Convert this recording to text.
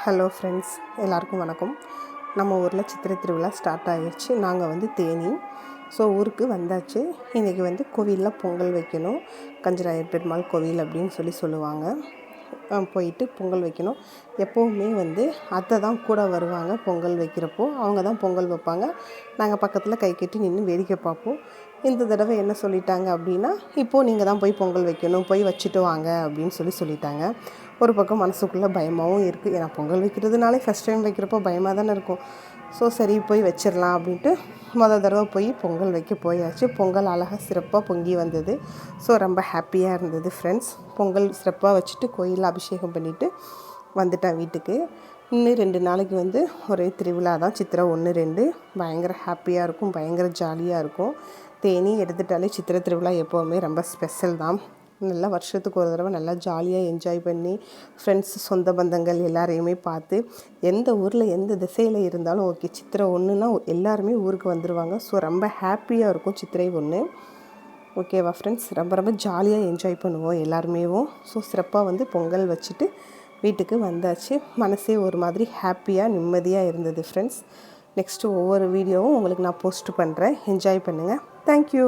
Hello friends, எல்லாருக்கும் வணக்கம். நம்ம ஊரில் சித்திரை திருவிழா ஸ்டார்ட் ஆகிடுச்சு. நாங்கள் தேனி. ஸோ ஊருக்கு வந்தாச்சு. இன்றைக்கி கோவிலில் பொங்கல் வைக்கணும். கஞ்சராயர் பெருமாள் கோவில் அப்படின்னு சொல்லுவாங்க. போயிட்டு பொங்கல் வைக்கணும். எப்போவுமே அத்தை தான் கூட வருவாங்க. பொங்கல் வைக்கிறப்போ அவங்க தான் பொங்கல் வைப்பாங்க. நாங்கள் பக்கத்தில் கை கட்டி நின்று வேடிக்கை பார்ப்போம். இந்த தடவை என்ன சொல்லிட்டாங்க அப்படின்னா, இப்போது நீங்கள் தான் போய் பொங்கல் வைக்கணும், போய் வச்சுட்டு வாங்க அப்படின்னு சொல்லிட்டாங்க. ஒரு பக்கம் மனசுக்குள்ளே பயமாகவும் இருக்குது. ஏன்னா பொங்கல் வைக்கிறதுனாலே ஃபஸ்ட் டைம் வைக்கிறப்போ பயமாக தானே இருக்கும். ஸோ சரி போய் வச்சிடலாம் அப்படின்ட்டு தடவை போய் பொங்கல் வைக்க போயாச்சு. பொங்கல் அழகாக சிறப்பாக பொங்கி வந்தது. ஸோ ரொம்ப ஹாப்பியாக இருந்தது ஃப்ரெண்ட்ஸ். பொங்கல் சிறப்பாக வச்சுட்டு கோயிலில் அபிஷேகம் பண்ணிவிட்டு வந்துட்டேன் வீட்டுக்கு. இன்னும் 2 நாளைக்கு ஒரே திருவிழா தான். சித்திரை 1, 2 பயங்கர ஹாப்பியாக இருக்கும், பயங்கர ஜாலியாக இருக்கும். தேனி எடுத்துட்டாலே சித்திரை திருவிழா எப்போவுமே ரொம்ப ஸ்பெஷல் தான். நல்லா வருஷத்துக்கு ஒரு தடவை நல்லா ஜாலியாக என்ஜாய் பண்ணி ஃப்ரெண்ட்ஸ், சொந்த பந்தங்கள் எல்லாரையுமே பார்த்து, எந்த ஊரில் எந்த திசையில் இருந்தாலும் ஓகே, சித்திரை 1ன்னா எல்லாருமே ஊருக்கு வந்துடுவாங்க. ஸோ ரொம்ப ஹாப்பியாக இருக்கும் சித்திரை 1. ஓகேவா ஃப்ரெண்ட்ஸ்? ரொம்ப ரொம்ப ஜாலியாக என்ஜாய் பண்ணுவோம் எல்லாருமேவும். ஸோ சிறப்பாக பொங்கல் வச்சுட்டு வீட்டுக்கு வந்தாச்சு. மனசே ஒரு மாதிரி ஹாப்பியாக நிம்மதியாக இருந்தது ஃப்ரெண்ட்ஸ். நெக்ஸ்ட்டு ஒவ்வொரு வீடியோவும் உங்களுக்கு நான் போஸ்ட் பண்ணுறேன். என்ஜாய் பண்ணுங்கள். தேங்க்யூ.